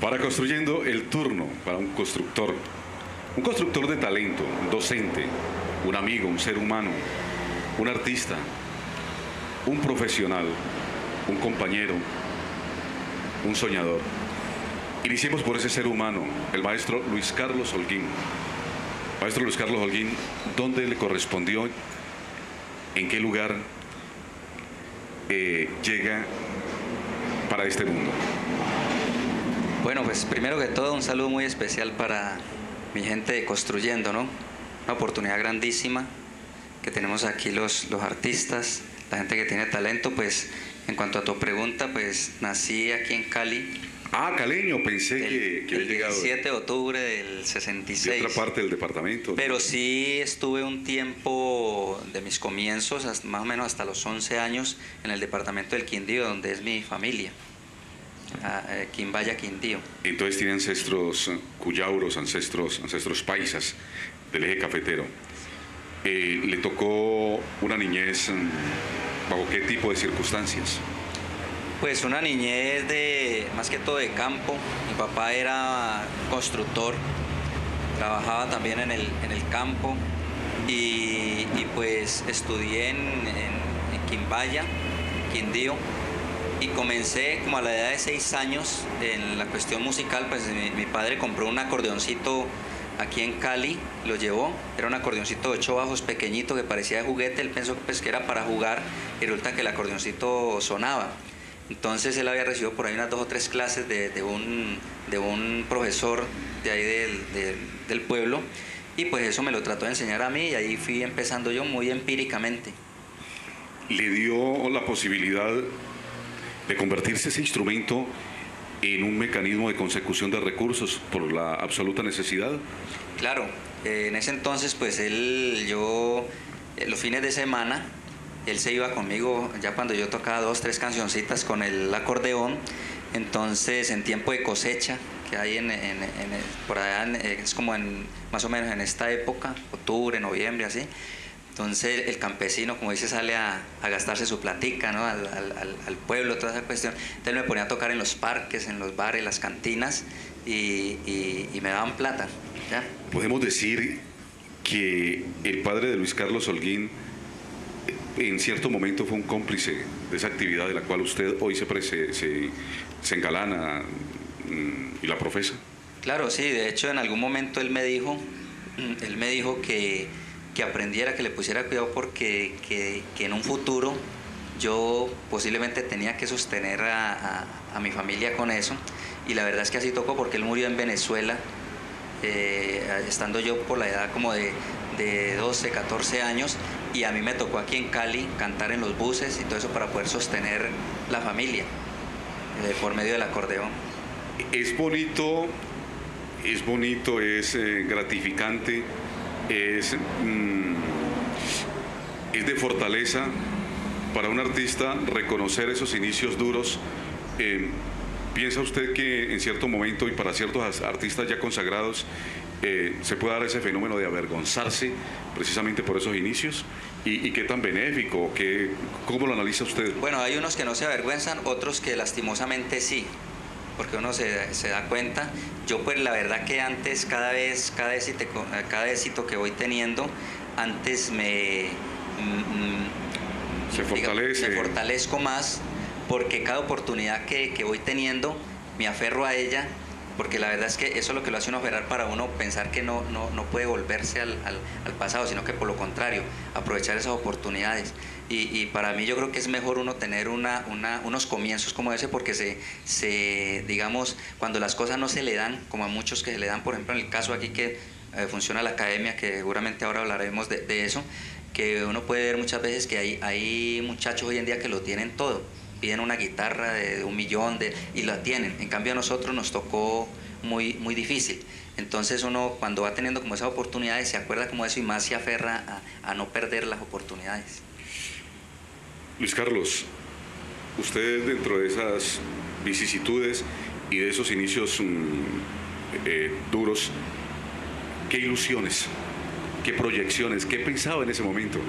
Para Construyendo, el turno para un constructor de talento, un docente, un amigo, un ser humano, un artista, un profesional, un compañero, un soñador. Iniciemos por ese ser humano, el maestro Luis Carlos Holguín. Maestro Luis Carlos Holguín, ¿dónde le correspondió? ¿En qué lugar llega para este mundo? Bueno, pues primero que todo un saludo muy especial para mi gente de Construyendo, ¿no? Una oportunidad grandísima que tenemos aquí los artistas, la gente que tiene talento. Pues en cuanto a tu pregunta, pues nací aquí en Cali. Ah, caleño, pensé que había llegado. El 17 de octubre del 66. De otra parte del departamento. Pero sí estuve un tiempo de mis comienzos, más o menos hasta los 11 años, en el departamento del Quindío, donde es mi familia. Quimbaya, Quindío. Entonces tiene ancestros cuyauros, ancestros paisas del eje cafetero. ¿Le tocó una niñez bajo qué tipo de circunstancias? Pues una niñez más que todo de campo. Mi papá era constructor, trabajaba también en el campo y pues estudié en Quimbaya, Quindío. Y comencé como a la edad de 6 años en la cuestión musical. Pues mi padre compró un acordeoncito aquí en Cali, lo llevó. Era un acordeoncito de 8 bajos pequeñito que parecía de juguete. Él pensó pues, que era para jugar y resulta que el acordeoncito sonaba. Entonces él había recibido por ahí unas 2 o 3 clases de un profesor de ahí del pueblo. Y pues eso me lo trató de enseñar a mí y ahí fui empezando yo muy empíricamente. ¿Le dio la posibilidad de convertirse ese instrumento en un mecanismo de consecución de recursos por la absoluta necesidad? Claro, en ese entonces pues los fines de semana, él se iba conmigo ya cuando yo tocaba 2 o 3 cancioncitas con el acordeón. Entonces en tiempo de cosecha, que hay por allá, es como más o menos en esta época, octubre, noviembre, así. Entonces el campesino, como dice, sale a gastarse su platica, ¿no? al pueblo, toda esa cuestión. Entonces me ponía a tocar en los parques, en los bares, las cantinas y me daban plata, ¿ya? Podemos decir que el padre de Luis Carlos Holguín en cierto momento fue un cómplice de esa actividad de la cual usted hoy se engalana y la profesa. Claro, sí, de hecho en algún momento él me dijo que aprendiera, que le pusiera cuidado porque que en un futuro yo posiblemente tenía que sostener a mi familia con eso. Y la verdad es que así tocó, porque él murió en Venezuela, estando yo por la edad como de 12, 14 años, y a mí me tocó aquí en Cali cantar en los buses y todo eso para poder sostener la familia por medio del acordeón. Es bonito, es gratificante. Es de fortaleza para un artista reconocer esos inicios duros. ¿Piensa usted que en cierto momento y para ciertos artistas ya consagrados se puede dar ese fenómeno de avergonzarse precisamente por esos inicios? ¿Y qué tan benéfico? ¿Cómo lo analiza usted? Bueno, hay unos que no se avergüenzan, otros que lastimosamente sí, porque uno se da cuenta. Yo pues la verdad que antes, cada éxito que voy teniendo, antes me fortalezco más, porque cada oportunidad que voy teniendo me aferro a ella, porque la verdad es que eso es lo que lo hace uno aferrar, para uno pensar que no puede volverse al pasado, sino que por lo contrario, aprovechar esas oportunidades. Y para mí yo creo que es mejor uno tener unos comienzos como ese, porque digamos, cuando las cosas no se le dan, como a muchos que se le dan, por ejemplo en el caso aquí que funciona la academia, que seguramente ahora hablaremos de eso, que uno puede ver muchas veces que hay muchachos hoy en día que lo tienen todo, piden una guitarra de 1 millón y la tienen. En cambio a nosotros nos tocó muy, muy difícil. Entonces uno cuando va teniendo como esas oportunidades se acuerda como eso y más se aferra a no perder las oportunidades. Luis Carlos, usted dentro de esas vicisitudes y de esos inicios duros, ¿qué ilusiones, qué proyecciones, qué pensaba en ese momento?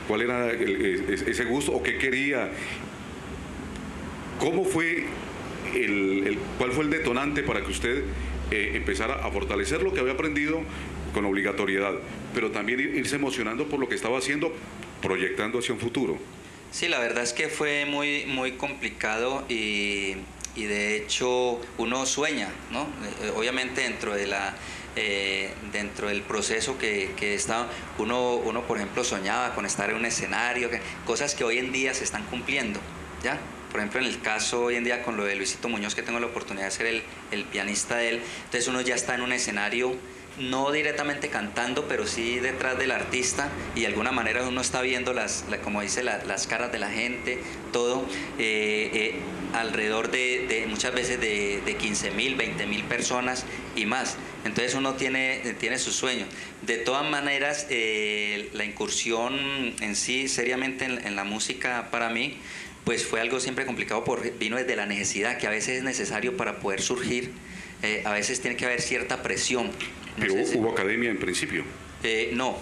¿Cuál era ese gusto o qué quería? ¿Cómo fue ¿cuál fue el detonante para que usted empezara a fortalecer lo que había aprendido con obligatoriedad, pero también irse emocionando por lo que estaba haciendo, proyectando hacia un futuro? Sí, la verdad es que fue muy, muy complicado y de hecho uno sueña, ¿no? Obviamente dentro del proceso que estaba, uno, por ejemplo, soñaba con estar en un escenario, cosas que hoy en día se están cumpliendo, ¿ya? Por ejemplo, en el caso hoy en día con lo de Luisito Muñoz, que tengo la oportunidad de ser el pianista de él, entonces uno ya está en un escenario, no directamente cantando, pero sí detrás del artista, y de alguna manera uno está viendo como dice, las caras de la gente, todo, alrededor de muchas veces de 15.000, 20.000 personas y más. Entonces uno tiene sus sueños. De todas maneras, la incursión en sí, seriamente en la música para mí, pues fue algo siempre complicado, vino desde la necesidad, que a veces es necesario para poder surgir, a veces tiene que haber cierta presión. Pero hubo academia en principio. No,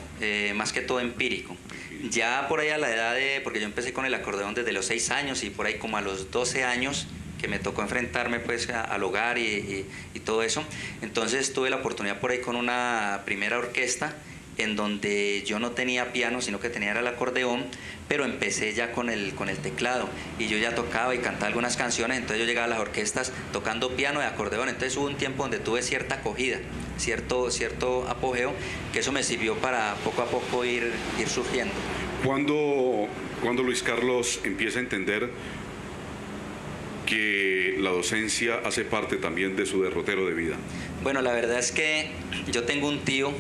más que todo empírico. Ya por ahí a la edad porque yo empecé con el acordeón desde los 6 años y por ahí como a los 12 años que me tocó enfrentarme pues al hogar y todo eso. Entonces tuve la oportunidad por ahí con una primera orquesta en donde yo no tenía piano, sino que tenía el acordeón, pero empecé ya con el teclado y yo ya tocaba y cantaba algunas canciones, entonces yo llegaba a las orquestas tocando piano y acordeón, entonces hubo un tiempo donde tuve cierta acogida, cierto apogeo, que eso me sirvió para poco a poco ir surgiendo. ¿Cuándo Luis Carlos empieza a entender que la docencia hace parte también de su derrotero de vida? Bueno, la verdad es que yo tengo un tío,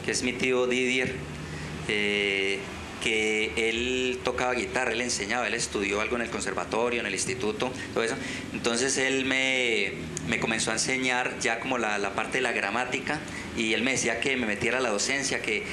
que es mi tío Didier, que él tocaba guitarra, él enseñaba, él estudió algo en el conservatorio, en el instituto, todo eso. Entonces él me comenzó a enseñar ya como la parte de la gramática, y él me decía que me metiera a la docencia, que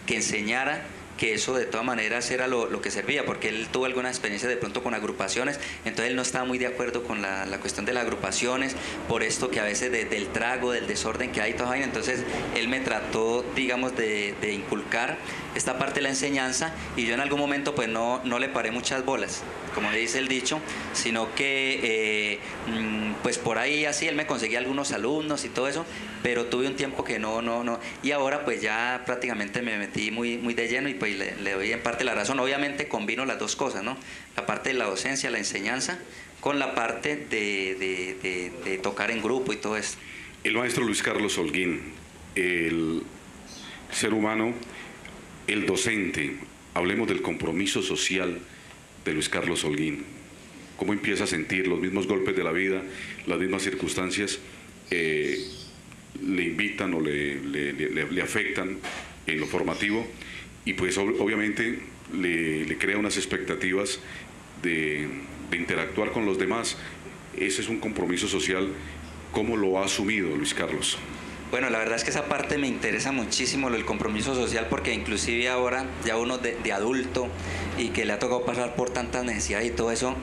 enseñara, que eso de todas maneras era lo que servía, porque él tuvo alguna experiencia de pronto con agrupaciones, entonces él no estaba muy de acuerdo con la cuestión de las agrupaciones, por esto que a veces del trago, del desorden que hay, toda vaina. Entonces él me trató, digamos, de inculcar esta parte de la enseñanza, y yo en algún momento pues no le paré muchas bolas, como le dice el dicho, sino que pues por ahí así él me conseguía algunos alumnos y todo eso, pero tuve un tiempo que no, y ahora pues ya prácticamente me metí muy de lleno, y pues le doy en parte la razón. Obviamente combino las dos cosas, ¿no? La parte de la docencia, la enseñanza, con la parte de tocar en grupo y todo esto. El maestro Luis Carlos Holguín, el ser humano, el docente, hablemos del compromiso social de Luis Carlos Holguín. ¿Cómo empieza a sentir los mismos golpes de la vida, las mismas circunstancias le invitan o le afectan en lo formativo? Y pues obviamente le crea unas expectativas de interactuar con los demás. Ese es un compromiso social. ¿Cómo lo ha asumido Luis Carlos? Bueno, la verdad es que esa parte me interesa muchísimo, el compromiso social, porque inclusive ahora, ya uno de adulto y que le ha tocado pasar por tantas necesidades y todo eso,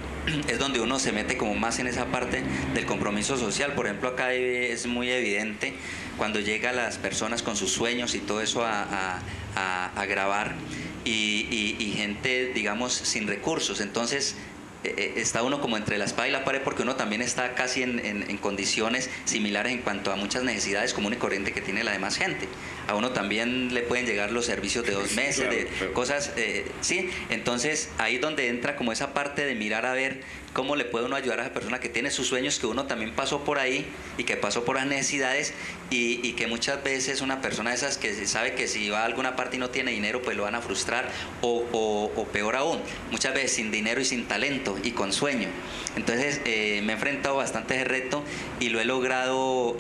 es donde uno se mete como más en esa parte del compromiso social. Por ejemplo, acá es muy evidente cuando llegan las personas con sus sueños y todo eso a grabar, y gente, digamos, sin recursos. Entonces está uno como entre la espada y la pared, porque uno también está casi en condiciones similares en cuanto a muchas necesidades común y corriente que tiene la demás gente. A uno también le pueden llegar los servicios de 2 meses, claro. Cosas, sí. Entonces ahí es donde entra como esa parte de mirar a ver cómo le puede uno ayudar a esa persona que tiene sus sueños, que uno también pasó por ahí y que pasó por las necesidades, y que muchas veces una persona de esas que sabe que si va a alguna parte y no tiene dinero, pues lo van a frustrar, o peor aún, muchas veces sin dinero y sin talento y con sueño. Entonces me he enfrentado bastante a ese reto y lo he logrado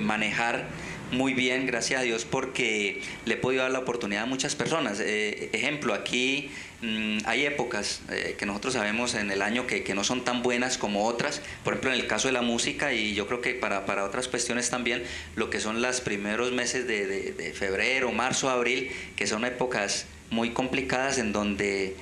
manejar muy bien, gracias a Dios, porque le he podido dar la oportunidad a muchas personas. Ejemplo, aquí hay épocas que nosotros sabemos en el año que no son tan buenas como otras. Por ejemplo, en el caso de la música, y yo creo que para otras cuestiones también, lo que son los primeros meses de febrero, marzo, abril, que son épocas muy complicadas en donde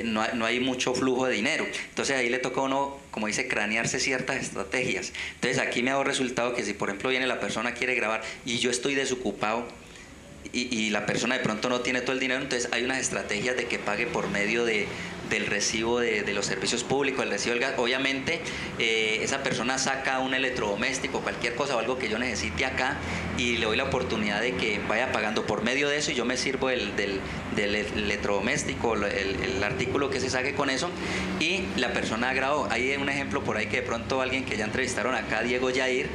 no hay mucho flujo de dinero. Entonces ahí le toca a uno, como dice, cranearse ciertas estrategias. Entonces aquí me ha dado resultado que si por ejemplo viene la persona, quiere grabar y yo estoy desocupado, y la persona de pronto no tiene todo el dinero, entonces hay unas estrategias de que pague por medio de del recibo de los servicios públicos, del recibo del gas. Obviamente esa persona saca un electrodoméstico, cualquier cosa o algo que yo necesite acá, y le doy la oportunidad de que vaya pagando por medio de eso, y yo me sirvo del electrodoméstico, el artículo que se saque con eso, y la persona grabó. Hay un ejemplo por ahí que de pronto alguien que ya entrevistaron acá, Diego Yair,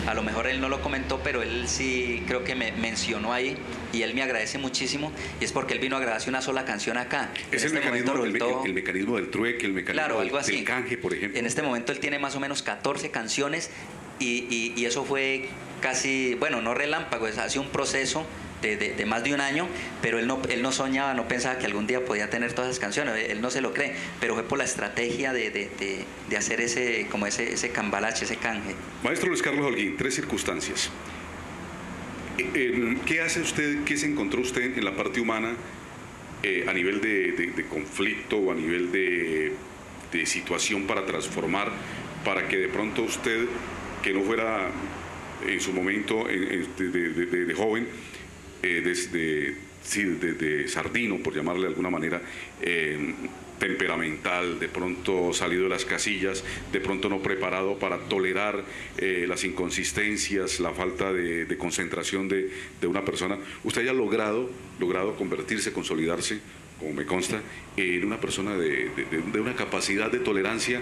a lo mejor él no lo comentó, pero él sí creo que me mencionó ahí, y él me agradece muchísimo, y es porque él vino a grabarse una sola canción acá. Es el mecanismo del trueque, el mecanismo claro, algo así. del canje, por ejemplo. En este momento él tiene más o menos 14 canciones, y eso fue casi, bueno, no relámpago, ha sido un proceso de más de un año, pero él no soñaba, no pensaba que algún día podía tener todas esas canciones, él no se lo cree, pero fue por la estrategia de hacer ese cambalache, ese canje. Maestro Luis Carlos Holguín, 3 circunstancias. ¿Qué hace usted, qué se encontró usted en la parte humana a nivel de conflicto o a nivel de situación para transformar, para que de pronto usted, que no fuera en su momento de joven, de sardino, por llamarle de alguna manera, temperamental, de pronto salido de las casillas, de pronto no preparado para tolerar las inconsistencias, la falta de concentración de una persona, usted haya logrado convertirse, consolidarse, como me consta, en una persona de una capacidad de tolerancia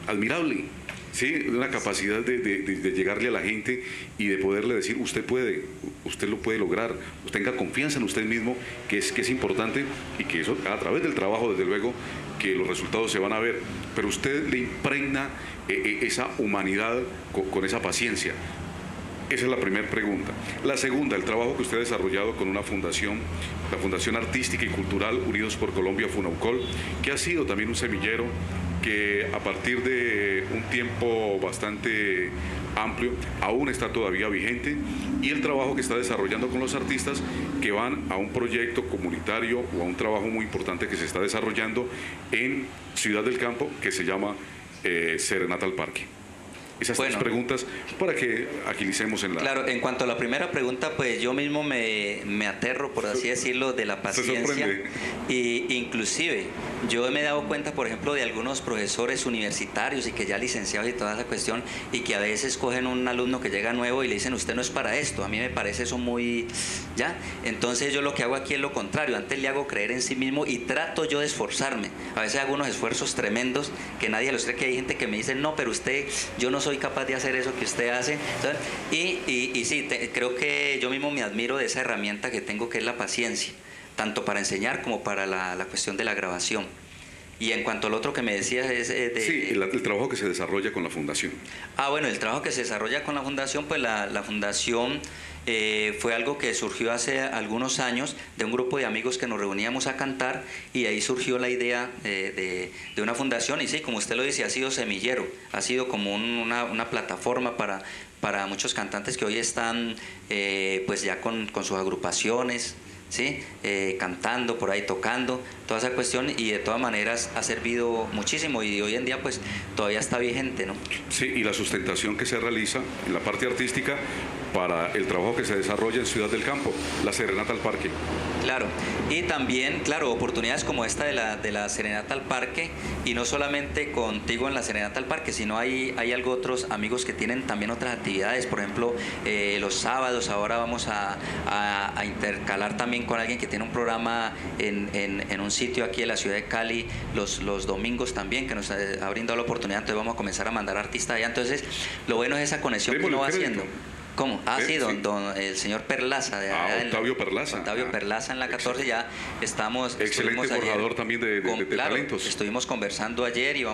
admirable. Sí, una capacidad de llegarle a la gente y de poderle decir, usted lo puede lograr, tenga confianza en usted mismo, que es importante, y que eso a través del trabajo, desde luego, que los resultados se van a ver, pero usted le impregna esa humanidad con esa paciencia. Esa es la primera pregunta. La segunda, el trabajo que usted ha desarrollado con una fundación, la Fundación Artística y Cultural Unidos por Colombia, FUNAUCOL, que ha sido también un semillero que a partir de un tiempo bastante amplio aún está todavía vigente, y el trabajo que está desarrollando con los artistas que van a un proyecto comunitario o a un trabajo muy importante que se está desarrollando en Ciudad del Campo, que se llama Serenata al Parque. Esas 3 preguntas para que agilicemos en la... Claro, en cuanto a la primera pregunta, pues yo mismo me aterro, por así decirlo, de la paciencia. Y inclusive yo me he dado cuenta, por ejemplo, de algunos profesores universitarios y que ya licenciados y toda esa cuestión, y que a veces cogen un alumno que llega nuevo y le dicen, usted no es para esto. A mí me parece eso muy... ¿ya? Entonces yo lo que hago aquí es lo contrario. Antes le hago creer en sí mismo y trato yo de esforzarme. A veces hago unos esfuerzos tremendos que nadie los cree, que hay gente que me dice, no, pero usted, yo no soy capaz de hacer eso que usted hace, ¿sabes? Y sí, creo que yo mismo me admiro de esa herramienta que tengo, que es la paciencia, tanto para enseñar como para la cuestión de la grabación. Y en cuanto al otro que me decías es sí, el trabajo que se desarrolla con la fundación. Bueno, el trabajo que se desarrolla con la fundación, pues la fundación fue algo que surgió hace algunos años de un grupo de amigos que nos reuníamos a cantar, y ahí surgió la idea de una fundación. Y sí, como usted lo dice, ha sido semillero, ha sido como una plataforma para muchos cantantes que hoy están pues ya con sus agrupaciones, ¿sí? Cantando por ahí, tocando, toda esa cuestión, y de todas maneras ha servido muchísimo, y hoy en día pues todavía está vigente, ¿no? Sí, y la sustentación que se realiza en la parte artística para el trabajo que se desarrolla en Ciudad del Campo, la Serenata al Parque. Claro, y también, claro, oportunidades como esta de la Serenata al Parque, y no solamente contigo en la Serenata al Parque, sino hay algo otros amigos que tienen también otras actividades. Por ejemplo, los sábados ahora vamos a intercalar también con alguien que tiene un programa en un sitio aquí en la ciudad de Cali, los domingos también, que nos ha brindado la oportunidad. Entonces vamos a comenzar a mandar artistas allá. Entonces lo bueno es esa conexión que uno va haciendo. ¿Cómo? Sí, el señor Perlaza. Octavio Perlaza. Octavio Perlaza en la 14, ya estamos... Excelente forjador también de talentos. Estuvimos conversando ayer y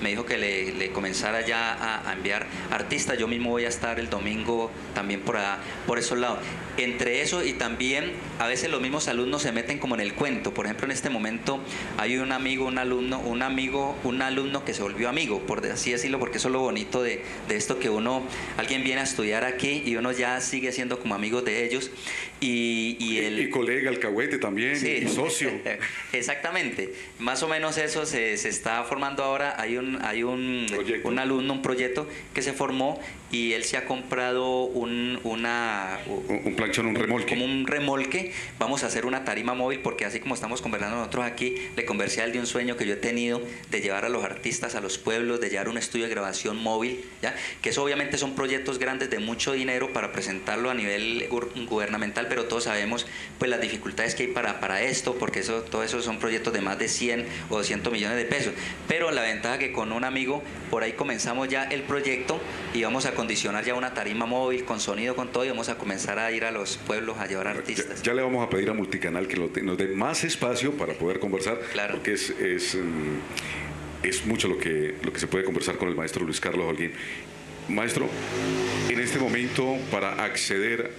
me dijo que le comenzara ya a enviar artistas. Yo mismo voy a estar el domingo también por esos lados. Entre eso, y también a veces los mismos alumnos se meten como en el cuento. Por ejemplo, en este momento hay un alumno que se volvió amigo, por así decirlo, porque eso es lo bonito de esto, que alguien viene a estudiar aquí y uno ya sigue siendo como amigos de ellos. Y colega, alcahuete también, sí, y socio. Exactamente. Más o menos eso se está formando ahora. Hay un alumno, un proyecto que se formó y él se ha comprado un planchón, un remolque. Como un remolque. Vamos a hacer una tarima móvil porque así como estamos conversando nosotros aquí, le conversé a él de un sueño que yo he tenido de llevar a los artistas a los pueblos, de llevar un estudio de grabación móvil, ¿ya? Que eso obviamente son proyectos grandes de mucho dinero para presentarlo a nivel gubernamental, pero todos sabemos pues las dificultades que hay para esto, porque todo eso son proyectos de más de 100 o 200 millones de pesos. Pero la ventaja que con un amigo por ahí comenzamos ya el proyecto y vamos a condicionar ya una tarima móvil con sonido, con todo, y vamos a comenzar a ir a los pueblos a llevar artistas. Ya le vamos a pedir a Multicanal que nos dé más espacio para poder conversar, claro. Porque es mucho lo que se puede conversar con el maestro Luis Carlos Holguín. Maestro, en este momento, para acceder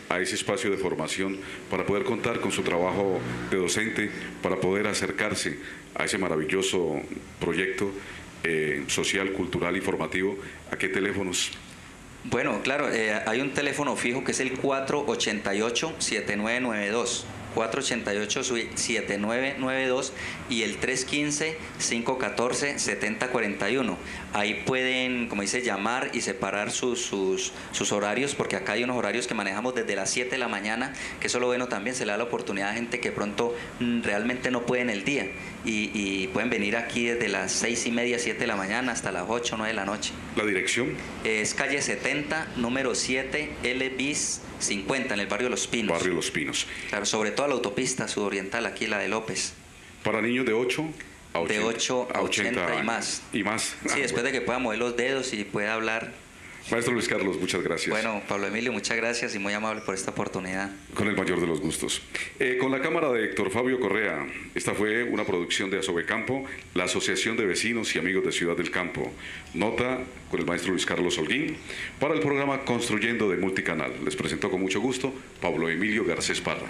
a ese espacio de formación, para poder contar con su trabajo de docente, para poder acercarse a ese maravilloso proyecto social, cultural y formativo, ¿a qué teléfonos? Bueno, claro, hay un teléfono fijo que es el 488-7992. 488-7992 y el 315-514-7041. Ahí pueden, como dice, llamar y separar sus horarios, porque acá hay unos horarios que manejamos desde las 7 de la mañana, que eso lo bueno también, se le da la oportunidad a gente que pronto realmente no puede en el día y pueden venir aquí desde las 6:30, 7 de la mañana hasta las 8, 9 de la noche. ¿La dirección? Es calle 70, número 7, L bis 50, en el barrio Los Pinos. Barrio Los Pinos. Claro, sobre todo la autopista sudoriental, aquí la de López. Para niños de 8 a 80, de 8 a 80 y más. Y más. Sí, después de que pueda mover los dedos y pueda hablar. Maestro Luis Carlos, muchas gracias. Bueno, Pablo Emilio, muchas gracias y muy amable por esta oportunidad. Con el mayor de los gustos. Con la cámara de Héctor Fabio Correa, esta fue una producción de Asobecampo, la Asociación de Vecinos y Amigos de Ciudad del Campo. Nota con el maestro Luis Carlos Holguín para el programa Construyendo de Multicanal. Les presentó con mucho gusto Pablo Emilio Garcés Parra.